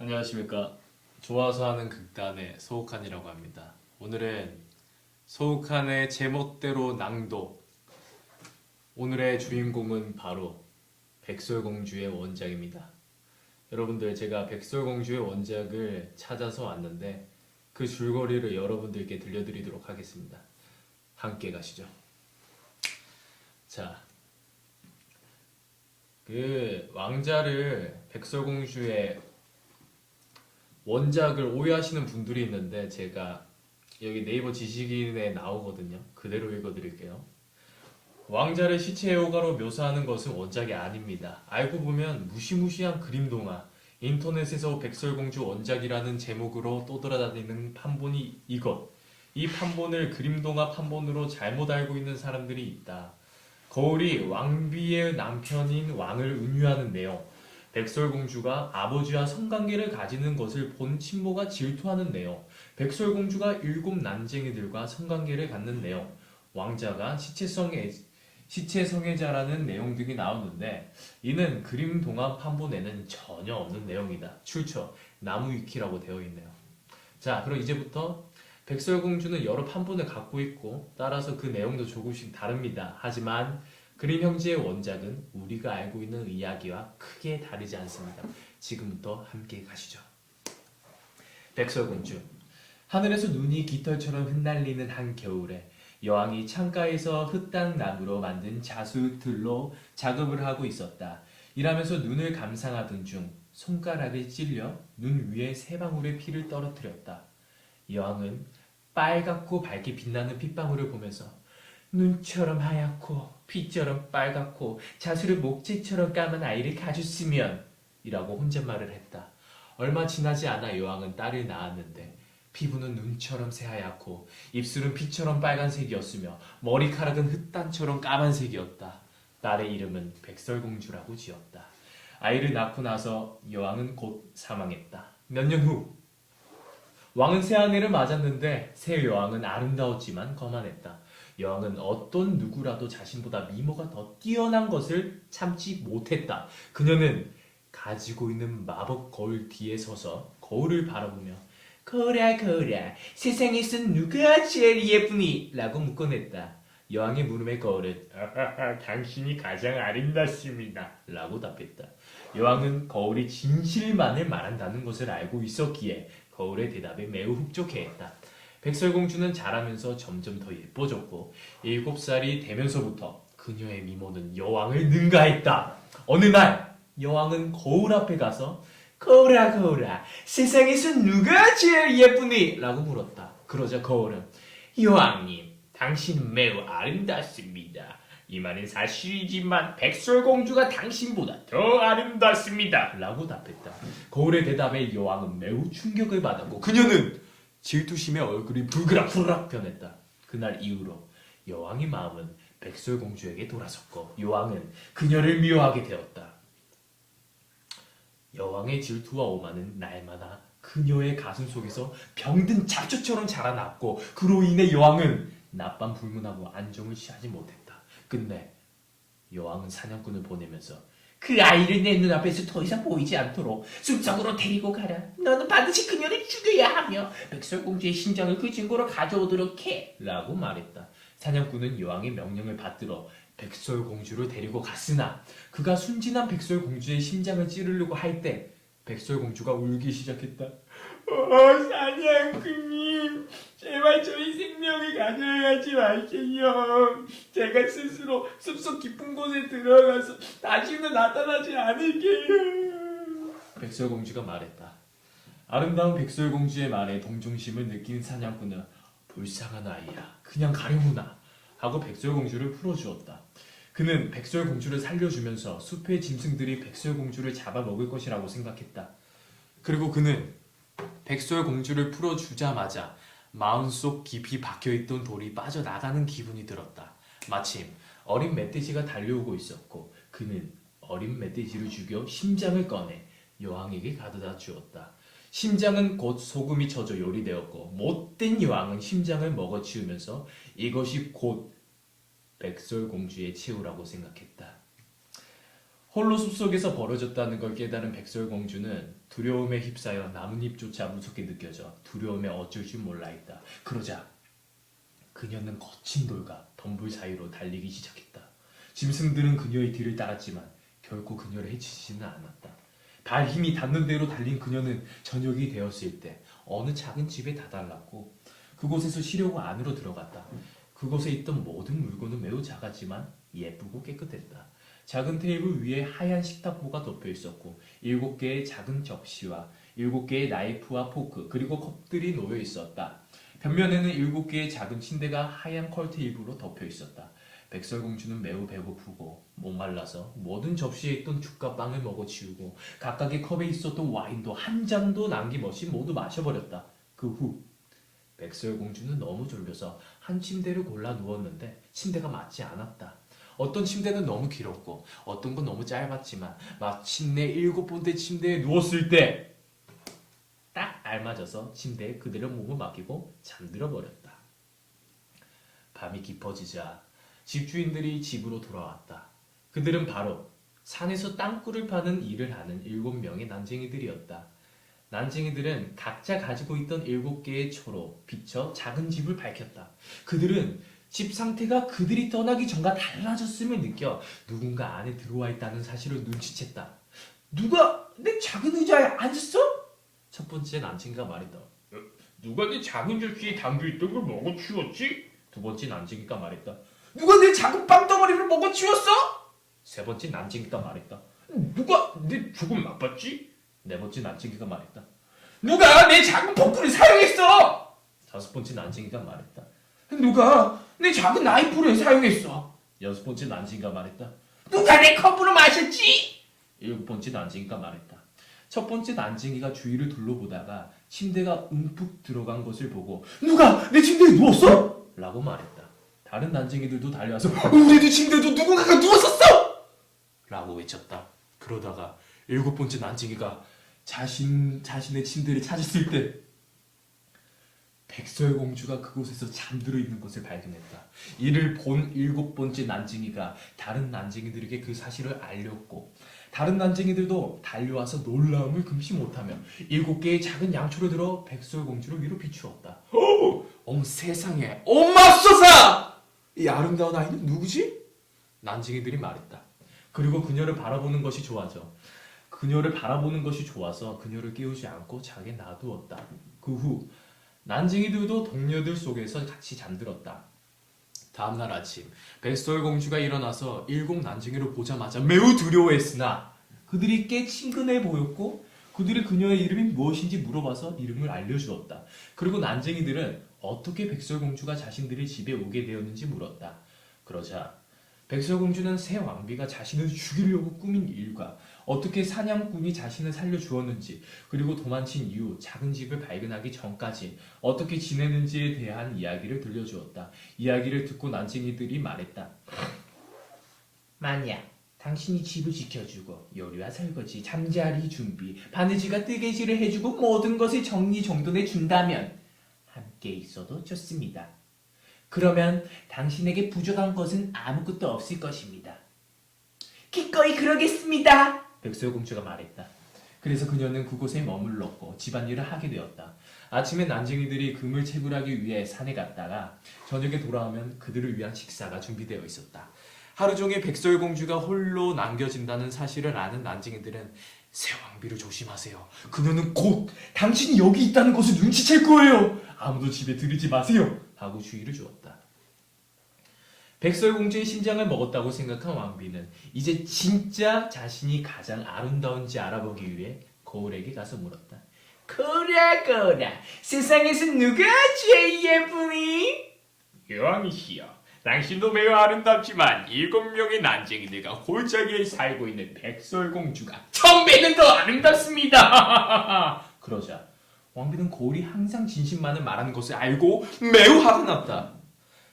안녕하십니까. 좋아서 하는 극단의 소욱한이라고 합니다. 오늘은 소욱한의 제멋대로 낭독. 오늘의 주인공은 바로 백설공주의 원작입니다. 여러분들, 제가 백설공주의 원작을 찾아서 왔는데 그 줄거리를 여러분들께 들려드리도록 하겠습니다. 함께 가시죠. 자, 그 왕자를 백설공주의 원작을 오해하시는 분들이 있는데 제가 여기 네이버 지식인에 나오거든요. 그대로 읽어드릴게요. 왕자를 시체 애호가로 묘사하는 것은 원작이 아닙니다. 알고 보면 무시무시한 그림 동화, 인터넷에서 백설공주 원작이라는 제목으로 떠돌아다니는 판본이 이것. 이 판본을 그림 동화 판본으로 잘못 알고 있는 사람들이 있다. 거울이 왕비의 남편인 왕을 은유하는 내용. 백설공주가 아버지와 성관계를 가지는 것을 본 친모가 질투하는 내용. 백설공주가 일곱 난쟁이들과 성관계를 갖는 내용. 왕자가 시체성애자라는 내용 등이 나오는데 이는 그림 동화 판본에는 전혀 없는 내용이다. 출처 나무위키라고 되어 있네요. 자, 그럼 이제부터 백설공주는 여러 판본을 갖고 있고 따라서 그 내용도 조금씩 다릅니다. 하지만 그림 형제의 원작은 우리가 알고 있는 이야기와 크게 다르지 않습니다. 지금부터 함께 가시죠. 백설공주. 하늘에서 눈이 깃털처럼 흩날리는 한겨울에 여왕이 창가에서 흙당나무로 만든 자수들로 작업을 하고 있었다. 일하면서 눈을 감상하던 중 손가락을 찔려 눈 위에 세 방울의 피를 떨어뜨렸다. 여왕은 빨갛고 밝게 빛나는 핏방울을 보면서 눈처럼 하얗고 피처럼 빨갛고 자수를 목재처럼 까만 아이를 가졌으면 이라고 혼잣말을 했다. 얼마 지나지 않아 여왕은 딸을 낳았는데 피부는 눈처럼 새하얗고 입술은 피처럼 빨간색이었으며 머리카락은 흑단처럼 까만색이었다. 딸의 이름은 백설공주라고 지었다. 아이를 낳고 나서 여왕은 곧 사망했다. 몇 년 후 왕은 새 아내를 맞았는데 새 여왕은 아름다웠지만 거만했다. 여왕은 어떤 누구라도 자신보다 미모가 더 뛰어난 것을 참지 못했다. 그녀는 가지고 있는 마법 거울 뒤에 서서 거울을 바라보며 거울아 거울아 세상에서 누가 제일 예쁘니? 라고 묻곤했다. 여왕의 물음에 거울은 당신이 가장 아름답습니다 라고 답했다. 여왕은 거울이 진실만을 말한다는 것을 알고 있었기에 거울의 대답에 매우 흡족해했다. 백설공주는 자라면서 점점 더 예뻐졌고 7살이 되면서부터 그녀의 미모는 여왕을 능가했다. 어느 날 여왕은 거울 앞에 가서 거울아 거울아 세상에서 누가 제일 예쁘니? 라고 물었다. 그러자 거울은 여왕님 당신은 매우 아름답습니다. 이 말은 사실이지만 백설공주가 당신보다 더 아름답습니다 라고 답했다. 거울의 대답에 여왕은 매우 충격을 받았고 그녀는 질투심에 얼굴이 불그락불락 변했다. 그날 이후로 여왕의 마음은 백설공주에게 돌아섰고 여왕은 그녀를 미워하게 되었다. 여왕의 질투와 오만은 날마다 그녀의 가슴 속에서 병든 잡초처럼 자라났고 그로 인해 여왕은 낮밤 불문하고 안정을 취하지 못했다. 끝내 여왕은 사냥꾼을 보내면서 그 아이를 내 눈앞에서 더 이상 보이지 않도록 숲속으로 데리고 가라. 너는 반드시 그녀를 죽여야 하며 백설공주의 심장을 그 증거로 가져오도록 해 라고 말했다. 사냥꾼은 여왕의 명령을 받들어 백설공주를 데리고 갔으나 그가 순진한 백설공주의 심장을 찌르려고 할 때 백설공주가 울기 시작했다. 사냥꾼님 제발 저희 생명을 가져가지 마세요. 제가 스스로 숲속 깊은 곳에 들어가서 다시는 나타나지 않을게요. 백설공주가 말했다. 아름다운 백설공주의 말에 동정심을 느낀 사냥꾼은 불쌍한 아이야 그냥 가려무나 하고 백설공주를 풀어주었다. 그는 백설공주를 살려주면서 숲의 짐승들이 백설공주를 잡아먹을 것이라고 생각했다. 그리고 그는 백설공주를 풀어주자마자 마음속 깊이 박혀있던 돌이 빠져나가는 기분이 들었다. 마침 어린 멧돼지가 달려오고 있었고 그는 어린 멧돼지를 죽여 심장을 꺼내 여왕에게 가져다 주었다. 심장은 곧 소금이 쳐져 요리되었고 못된 여왕은 심장을 먹어치우면서 이것이 곧 백설공주의 최후라고 생각했다. 홀로 숲속에서 벌어졌다는 걸 깨달은 백설공주는 두려움에 휩싸여 나뭇잎조차 무섭게 느껴져 두려움에 어쩔 줄 몰라 했다. 그러자 그녀는 거친 돌과 덤불 사이로 달리기 시작했다. 짐승들은 그녀의 뒤를 따랐지만 결코 그녀를 해치지는 않았다. 발 힘이 닿는 대로 달린 그녀는 저녁이 되었을 때 어느 작은 집에 다다랐고 그곳에서 쉬려고 안으로 들어갔다. 그곳에 있던 모든 물건은 매우 작았지만 예쁘고 깨끗했다. 작은 테이블 위에 하얀 식탁보가 덮여 있었고 7개의 작은 접시와 7개의 나이프와 포크 그리고 컵들이 놓여 있었다. 벽면에는 7개의 작은 침대가 하얀 컬테이프로 덮여 있었다. 백설공주는 매우 배고프고 목말라서 모든 접시에 있던 죽과 빵을 먹어치우고 각각의 컵에 있었던 와인도 한 잔도 남김없이 모두 마셔버렸다. 그 후 백설공주는 너무 졸려서 한 침대를 골라 누웠는데 침대가 맞지 않았다. 어떤 침대는 너무 길었고 어떤 건 너무 짧았지만 마침내 7번째 침대에 누웠을 때 딱 알맞아서 침대에 그대로 몸을 맡기고 잠들어 버렸다. 밤이 깊어지자 집주인들이 집으로 돌아왔다. 그들은 바로 산에서 땅굴을 파는 일을 하는 7명의 난쟁이들이었다. 난쟁이들은 각자 가지고 있던 7개의 초로 비춰 작은 집을 밝혔다. 그들은 집 상태가 그들이 떠나기 전과 달라졌음을 느껴 누군가 안에 들어와 있다는 사실을 눈치챘다. 누가 내 작은 의자에 앉았어? 첫 번째 난쟁이가 말했다. 누가 내 작은 접시에 담겨있던 걸 먹어치웠지? 두 번째 난쟁이가 말했다. 누가 내 작은 빵덩어리를 먹어치웠어? 세 번째 난쟁이가 말했다. 누가 내 죽음 맛봤지? 네 번째 난쟁이가 말했다. 누가 내 작은 포크를 사용했어? 다섯 번째 난쟁이가 말했다. 누가 내 작은 나이프를 사용했어? 여섯 번째 난쟁이가 말했다. 누가 내 컵으로 마셨지? 일곱 번째 난쟁이가 말했다. 첫 번째 난쟁이가 주위를 둘러보다가 침대가 움푹 들어간 것을 보고 누가 내 침대에 누웠어? 라고 말했다. 다른 난쟁이들도 달려와서 우리도 침대에도 누군가가 누웠었어! 라고 외쳤다. 그러다가 일곱 번째 난쟁이가 자신의 침대를 찾았을 때 백설공주가 그곳에서 잠들어 있는 것을 발견했다. 이를 본 일곱 번째 난쟁이가 다른 난쟁이들에게 그 사실을 알렸고 다른 난쟁이들도 달려와서 놀라움을 금치 못하며 7개의 작은 양초를 들어 백설공주를 위로 비추었다. 어머 세상에 엄마소사! 이 아름다운 아이는 누구지? 난쟁이들이 말했다. 그리고 그녀를 바라보는 것이 좋아서 그녀를 깨우지 않고 자게 놔두었다. 그 후 난쟁이들도 동료들 속에서 같이 잠들었다. 다음날 아침 백설공주가 일어나서 7난쟁이를 보자마자 매우 두려워했으나 그들이 꽤 친근해 보였고 그들이 그녀의 이름이 무엇인지 물어봐서 이름을 알려주었다. 그리고 난쟁이들은 어떻게 백설공주가 자신들의 집에 오게 되었는지 물었다. 그러자 백설공주는 새 왕비가 자신을 죽이려고 꾸민 일과 어떻게 사냥꾼이 자신을 살려주었는지 그리고 도망친 이후 작은 집을 발견하기 전까지 어떻게 지내는지에 대한 이야기를 들려주었다. 이야기를 듣고 난쟁이들이 말했다. 만약 당신이 집을 지켜주고 요리와 설거지, 잠자리 준비, 바느질과 뜨개질을 해주고 모든 것을 정리정돈해 준다면 함께 있어도 좋습니다. 그러면 당신에게 부족한 것은 아무것도 없을 것입니다. 기꺼이 그러겠습니다. 백설공주가 말했다. 그래서 그녀는 그곳에 머물렀고 집안일을 하게 되었다. 아침에 난쟁이들이 금을 채굴하기 위해 산에 갔다가 저녁에 돌아오면 그들을 위한 식사가 준비되어 있었다. 하루 종일 백설공주가 홀로 남겨진다는 사실을 아는 난쟁이들은 새 왕비를 조심하세요. 그녀는 곧 당신이 여기 있다는 것을 눈치챌 거예요. 아무도 집에 들이지 마세요. 하고 주의를 주었다. 백설공주의 심장을 먹었다고 생각한 왕비는 이제 진짜 자신이 가장 아름다운지 알아보기 위해 거울에게 가서 물었다. 거라 세상에서 누가 제일 예쁘니? 여왕이시여, 당신도 매우 아름답지만 7명의 난쟁이들과 골짜기에 살고 있는 백설공주가 1000배는 더 아름답습니다. 그러자 왕비는 거울이 항상 진심만을 말하는 것을 알고 매우 화가 났다.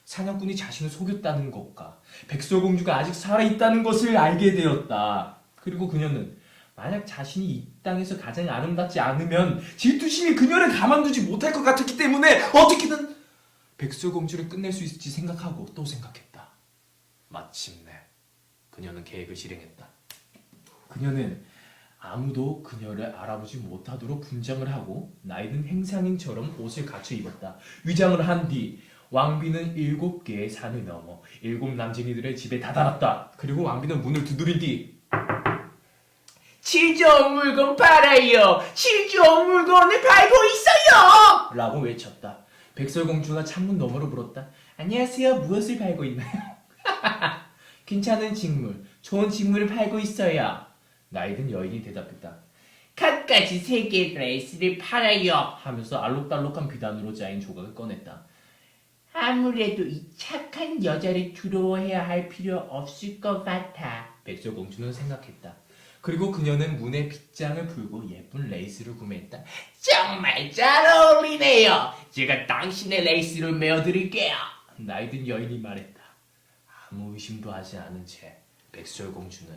사냥꾼이 자신을 속였다는 것과 백설공주가 아직 살아있다는 것을 알게 되었다. 그리고 그녀는 만약 자신이 이 땅에서 가장 아름답지 않으면 질투심이 그녀를 가만두지 못할 것 같았기 때문에 어떻게든 백설공주를 끝낼 수 있을지 생각하고 또 생각했다. 마침내 그녀는 계획을 실행했다. 그녀는 아무도 그녀를 알아보지 못하도록 분장을 하고 나이든 행상인처럼 옷을 갖춰 입었다. 위장을 한 뒤 왕비는 7개의 산을 넘어 7 남쟁이들의 집에 다다랐다. 그리고 왕비는 문을 두드린 뒤 질 좋은 물건 팔아요. 질 좋은 물건을 팔고 있어요. 라고 외쳤다. 백설공주가 창문 너머로 물었다. 안녕하세요. 무엇을 팔고 있나요? 괜찮은 직물, 좋은 직물을 팔고 있어요. 나이든 여인이 대답했다. 갖가지 3개 레이스를 팔아요. 하면서 알록달록한 비단으로 짜인 조각을 꺼냈다. 아무래도 이 착한 여자를 두려워해야 할 필요 없을 것 같아. 백설공주는 생각했다. 그리고 그녀는 문에 빗장을 풀고 예쁜 레이스를 구매했다. 정말 잘 어울리네요. 제가 당신의 레이스를 메어드릴게요. 나이든 여인이 말했다. 아무 의심도 하지 않은 채 백설공주는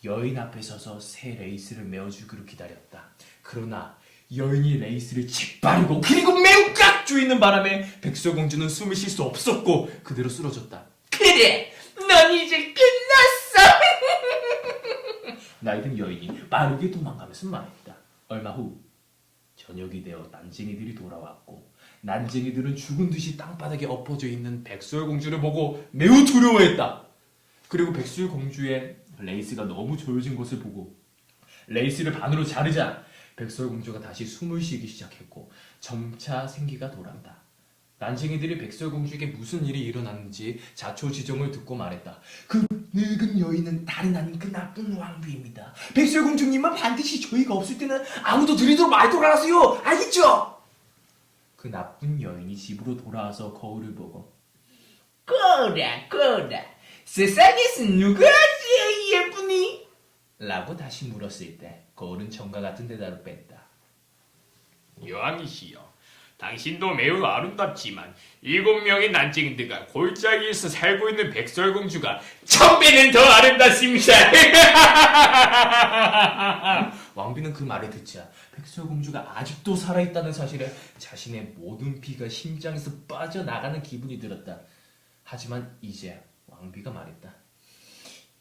여인 앞에 서서 새 레이스를 메어주기로 기다렸다. 그러나 여인이 레이스를 짓바르고 그리고 매우 꽉 조이는 바람에 백설공주는 숨을 쉴 수 없었고 그대로 쓰러졌다. 그래, 넌 이제 끝났어. 나이든 여인이 빠르게 도망가면서 말했다. 얼마 후 저녁이 되어 난쟁이들이 돌아왔고 난쟁이들은 죽은 듯이 땅바닥에 엎어져 있는 백설공주를 보고 매우 두려워했다. 그리고 백설공주의 레이스가 너무 조여진 것을 보고 레이스를 반으로 자르자 백설공주가 다시 숨을 쉬기 시작했고 점차 생기가 돌아온다. 난쟁이들이 백설공주에게 무슨 일이 일어났는지 자초지종을 듣고 말했다. 그 늙은 여인은 다른 아닌 그 나쁜 왕비입니다. 백설공주님은 반드시 저희가 없을 때는 아무도 들이도록 말도록 하세요. 알겠죠? 그 나쁜 여인이 집으로 돌아와서 거울을 보고 거라. 세상에서 누가 제일 예쁘니? 라고 다시 물었을 때 거울은 정과 같은 대답을 뺐다. 여왕이시여, 당신도 매우 아름답지만 7명의 난쟁이들과 골짜기에서 살고 있는 백설공주가 1000배는 더 아름답습니다. 왕비는 그 말을 듣자 백설공주가 아직도 살아있다는 사실에 자신의 모든 피가 심장에서 빠져나가는 기분이 들었다. 하지만 이제 왕비가 말했다.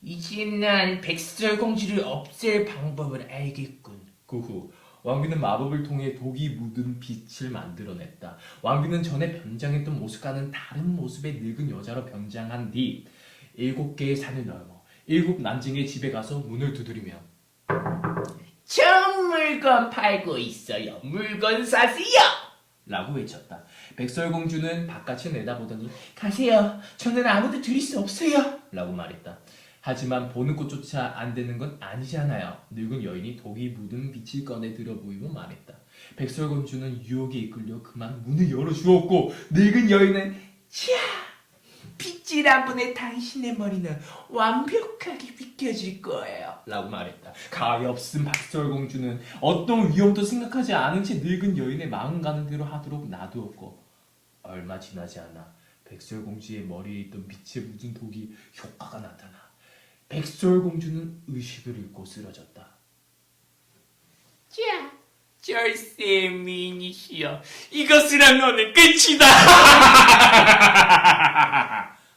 이제 난 백설공주를 없앨 방법을 알겠군. 그 후 왕비는 마법을 통해 독이 묻은 빛을 만들어냈다. 왕비는 전에 변장했던 모습과는 다른 모습의 늙은 여자로 변장한 뒤 7개의 산을 넘어 7 난징의 집에 가서 문을 두드리며 좋은 물건 팔고 있어요. 물건 사세요. 라고 외쳤다. 백설공주는 바깥을 내다보더니 가세요. 저는 아무도 드릴 수 없어요. 라고 말했다. 하지만 보는 것조차 안 되는 건 아니잖아요. 늙은 여인이 독이 묻은 빛을 꺼내 들어 보이고 말했다. 백설공주는 유혹에 이끌려 그만 문을 열어주었고 늙은 여인은 자, 빗질 한 번에 당신의 머리는 완벽하게 비켜질 거예요. 라고 말했다. 가엾은 백설공주는 어떤 위험도 생각하지 않은 채 늙은 여인의 마음 가는 대로 하도록 놔두었고 얼마 지나지 않아 백설공주의 머리에 있던 빛에 묻은 독이 효과가 나타나 백설공주는 의식을 잃고 쓰러졌다. 자, 절세미인이시여, 이것을 하면은 끝이다.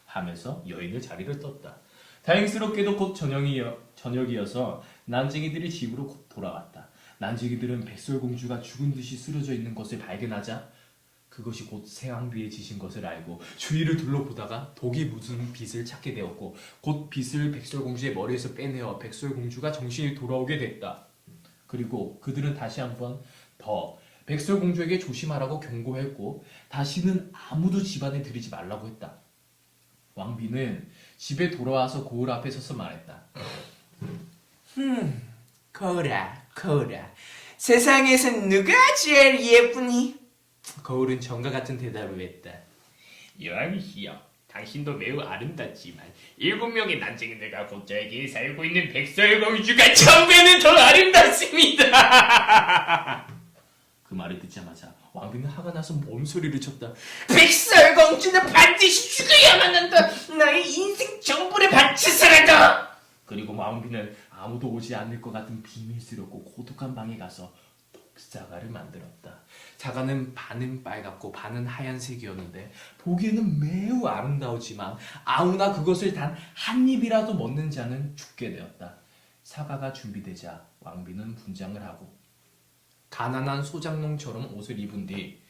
하면서 여인을 자리를 떴다. 다행스럽게도 곧 저녁이어서 난쟁이들이 집으로 곧 돌아왔다. 난쟁이들은 백설공주가 죽은 듯이 쓰러져 있는 것을 발견하자 그것이 곧 새왕비의 짓인 것을 알고 주위를 둘러보다가 독이 묻은 빛을 찾게 되었고 곧 빛을 백설공주의 머리에서 빼내어 백설공주가 정신이 돌아오게 됐다. 그리고 그들은 다시 한번 더 백설공주에게 조심하라고 경고했고 다시는 아무도 집안에 들이지 말라고 했다. 왕비는 집에 돌아와서 거울 앞에 서서 말했다. 거라. 세상에서 누가 제일 예쁘니? 거울은 정과 같은 대답을 했다. 여왕이시여, 당신도 매우 아름답지만 7명의 난쟁이들과 골짜기에 살고 있는 백설공주가 1000배는 더 아름답습니다. 그 말을 듣자마자 왕비는 화가 나서 몸소리를 쳤다. 백설공주는 반드시 죽어야만 한다. 나의 인생 전부를 바치서라도. 그리고 왕비는 아무도 오지 않을 것 같은 비밀스럽고 고독한 방에 가서 독사과를 만들었다. 사과는 반은 빨갛고 반은 하얀색이었는데 보기에는 매우 아름다웠지만 아무나 그것을 단 한 입이라도 먹는 자는 죽게 되었다. 사과가 준비되자 왕비는 분장을 하고 가난한 소장농처럼 옷을 입은 뒤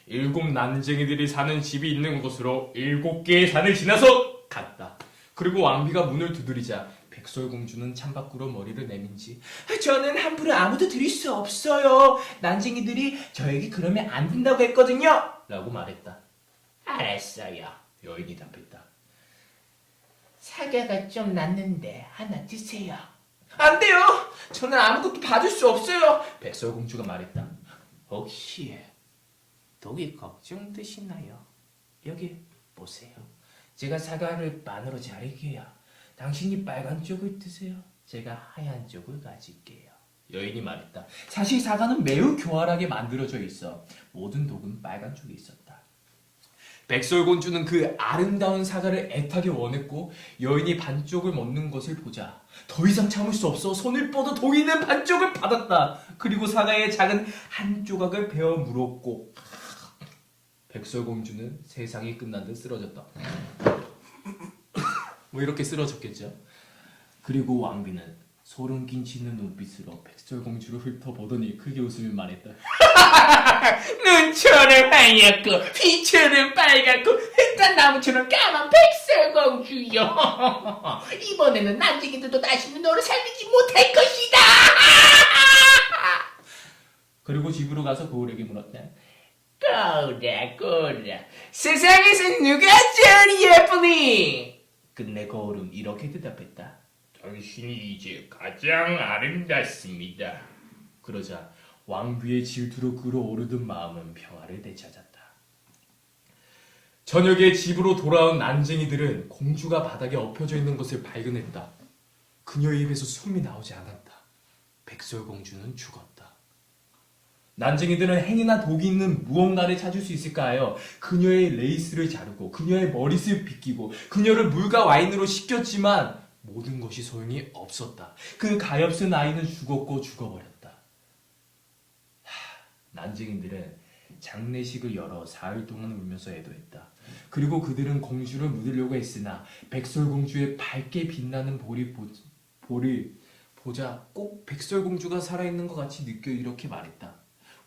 7 난쟁이들이 사는 집이 있는 곳으로 7개의 산을 지나서 갔다. 그리고 왕비가 문을 두드리자 백설공주는 창밖으로 머리를 내민 지 저는 함부로 아무도 들일 수 없어요. 난쟁이들이 저에게 그러면 안 된다고 했거든요. 라고 말했다. 알았어요. 여인이 답했다. 사과가 좀 났는데 하나 드세요. 안 돼요. 저는 아무것도 받을 수 없어요. 백설공주가 말했다. 혹시 독이 걱정되시나요? 여기 보세요. 제가 사과를 반으로 자를게요. 당신이 빨간 쪽을 드세요. 제가 하얀 쪽을 가질게요. 여인이 말했다. 사실 사과는 매우 교활하게 만들어져 있어. 모든 독은 빨간 쪽에 있었다. 백설공주는 그 아름다운 사과를 애타게 원했고 여인이 반쪽을 먹는 것을 보자 더 이상 참을 수 없어 손을 뻗어 독이 있는 반쪽을 받았다. 그리고 사과의 작은 한 조각을 베어 물었고 백설공주는 세상이 끝난 듯 쓰러졌다. 뭐 이렇게 쓰러졌겠죠. 그리고 왕비는 소름 끼치는 눈빛으로 백설공주를 훑어보더니 크게 웃으며 말했다. 눈처럼 하얗고 피처럼 빨갛고 흑단 나무처럼 까만 백설공주요. 이번에는 난쟁이들도 다시는 너를 살리지 못할 것이다. 그리고 집으로 가서 거울에게 물었다. 꼬라 세상에서 누가 제일 예쁘니? 끝내 거울은 이렇게 대답했다. 당신이 이제 가장 아름답습니다. 그러자 왕비의 질투로 끓어오르던 마음은 평화를 되찾았다. 저녁에 집으로 돌아온 난쟁이들은 공주가 바닥에 엎혀져 있는 것을 발견했다. 그녀의 입에서 숨이 나오지 않았다. 백설공주는 죽었다. 난쟁이들은 행이나 독이 있는 무언가를 찾을 수 있을까 하여 그녀의 레이스를 자르고 그녀의 머리를 빗기고 그녀를 물과 와인으로 씻겼지만 모든 것이 소용이 없었다. 그 가엾은 아이는 죽었고 죽어버렸다. 난쟁이들은 장례식을 열어 사흘 동안 울면서 애도했다. 그리고 그들은 공주를 묻으려고 했으나 백설공주의 밝게 빛나는 볼을 보자 꼭 백설공주가 살아있는 것 같이 느껴 이렇게 말했다.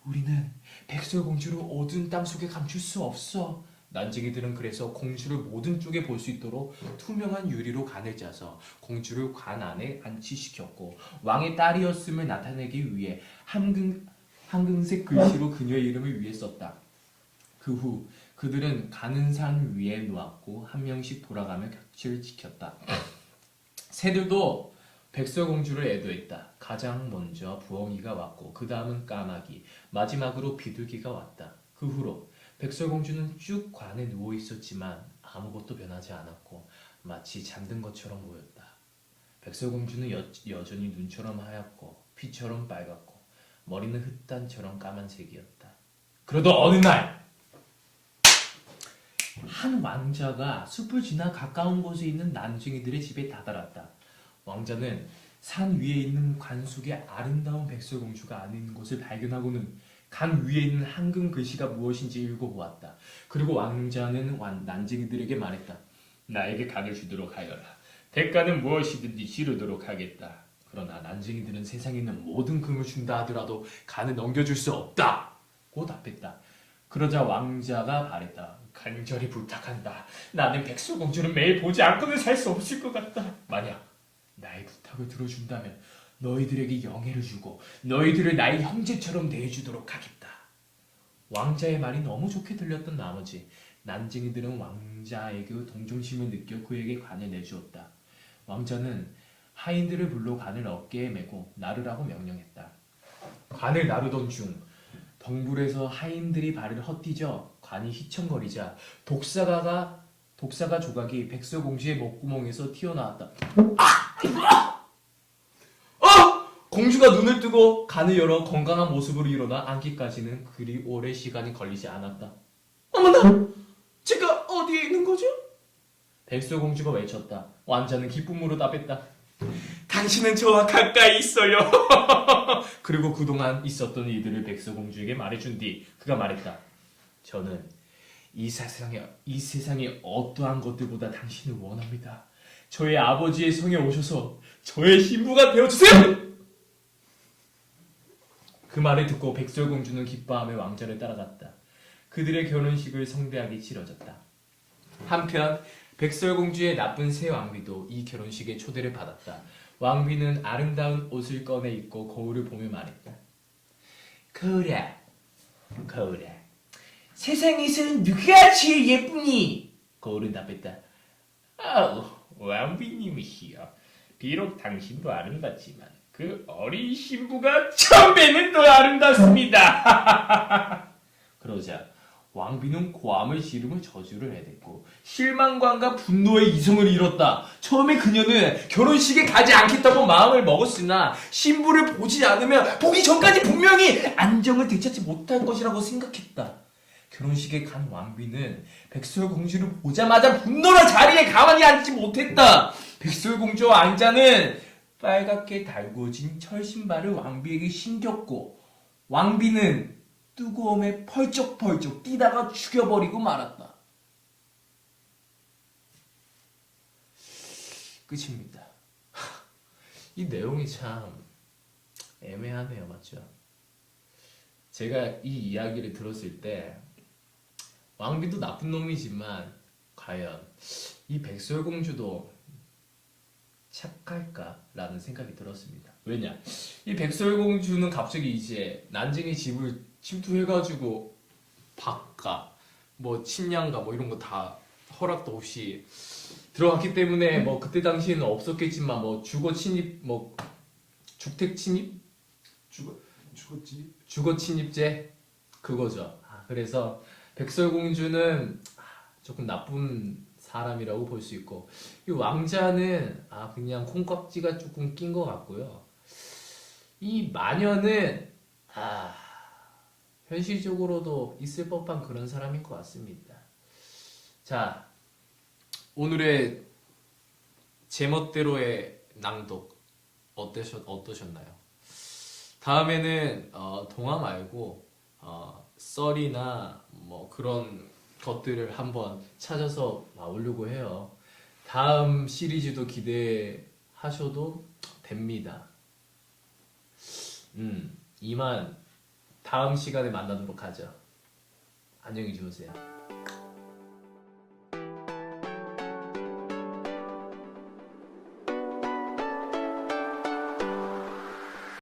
우리는 백설공주를 어두운 땅속에 감출 수 없어. 난쟁이들은 그래서 공주를 모든 쪽에 볼 수 있도록 투명한 유리로 간을 짜서 공주를 관 안에 안치시켰고 왕의 딸이었음을 나타내기 위해 황금색 글씨로 그녀의 이름을 위에 썼다. 그 후 그들은 가는 산 위에 놓았고 한 명씩 돌아가며 곁을 지켰다. 새들도 백설공주를 애도했다. 가장 먼저 부엉이가 왔고 그 다음은 까마귀, 마지막으로 비둘기가 왔다. 그 후로 백설공주는 쭉 관에 누워 있었지만 아무것도 변하지 않았고 마치 잠든 것처럼 보였다. 백설공주는 여전히 눈처럼 하얗고 피처럼 빨갛고 머리는 흑단처럼 까만색이었다. 그러던 어느 날 한 왕자가 숲을 지나 가까운 곳에 있는 난쟁이들의 집에 다다랐다. 왕자는 산 위에 있는 관 속에 아름다운 백설공주가 안에 있는 것을 발견하고는 관 위에 있는 황금 글씨가 무엇인지 읽어보았다. 그리고 왕자는 난쟁이들에게 말했다. 나에게 간을 주도록 하여라. 대가는 무엇이든지 치르도록 하겠다. 그러나 난쟁이들은 세상에 있는 모든 금을 준다 하더라도 간을 넘겨줄 수 없다. 고 답했다. 그러자 왕자가 말했다. 간절히 부탁한다. 나는 백설공주를 매일 보지 않고는 살 수 없을 것 같다. 만약 나의 부탁을 들어준다면 너희들에게 영예를 주고 너희들을 나의 형제처럼 대해주도록 하겠다. 왕자의 말이 너무 좋게 들렸던 나머지 난쟁이들은 왕자에게 동정심을 느껴 그에게 관을 내주었다. 왕자는 하인들을 불러 관을 어깨에 메고 나르라고 명령했다. 관을 나르던 중 덩굴에서 하인들이 발을 헛디뎌 관이 휘청거리자 독사가 조각이 백설공주의 목구멍에서 튀어나왔다. 공주가 눈을 뜨고 간을 열어 건강한 모습으로 일어나 앉기까지는 그리 오래 시간이 걸리지 않았다. 어머나! 제가 어디에 있는 거죠? 백설공주가 외쳤다. 왕자는 기쁨으로 답했다. 당신은 저와 가까이 있어요. 그리고 그동안 있었던 일들을 백설공주에게 말해준 뒤 그가 말했다. 저는 이 세상에 어떠한 것들보다 당신을 원합니다. 저의 아버지의 성에 오셔서 저의 신부가 되어주세요! 그 말을 듣고 백설공주는 기뻐하며 왕자를 따라갔다. 그들의 결혼식을 성대하게 치러졌다. 한편 백설공주의 나쁜 새 왕비도 이 결혼식에 초대를 받았다. 왕비는 아름다운 옷을 꺼내 입고 거울을 보며 말했다. 거울아, 거울아, 세상에서 누가 제일 예쁘니? 거울은 답했다. 아우, 왕비님이시여. 비록 당신도 아름답지만 그 어린 신부가 천배는 더 아름답습니다. 그러자 왕비는 고함을 지르며 저주를 해댔고 실망감과 분노의 이성을 잃었다. 처음에 그녀는 결혼식에 가지 않겠다고 마음을 먹었으나 신부를 보지 않으면 보기 전까지 분명히 안정을 되찾지 못할 것이라고 생각했다. 결혼식에 간 왕비는 백설공주를 보자마자 분노로 자리에 가만히 앉지 못했다. 백설공주와 왕자는 빨갛게 달구어진 철신발을 왕비에게 신겼고 왕비는 뜨거움에 펄쩍펄쩍 뛰다가 죽여버리고 말았다. 끝입니다. 이 내용이 참 애매하네요, 맞죠? 제가 이 이야기를 들었을 때 왕비도 나쁜 놈이지만 과연 이 백설공주도 착할까라는 생각이 들었습니다. 왜냐? 이 백설공주는 갑자기 이제 난징의 집을 침투해가지고 박가, 뭐 침량가, 뭐 이런 거 다 허락도 없이 들어갔기 때문에 뭐 그때 당시에는 없었겠지만 뭐 주거 침입, 뭐 주택 침입, 죽었지. 주거 침입죄 그거죠. 그래서 백설공주는 조금 나쁜 사람이라고 볼 수 있고 이 왕자는 그냥 콩깍지가 조금 낀 것 같고요. 이 마녀는 현실적으로도 있을 법한 그런 사람인 것 같습니다. 자, 오늘의 제멋대로의 낭독 어떠셨나요? 다음에는 동화 말고 썰이나 뭐 그런 것들을 한번 찾아서 나오려고 해요. 다음 시리즈도 기대하셔도 됩니다. 이만 다음 시간에 만나도록 하죠. 안녕히 주무세요.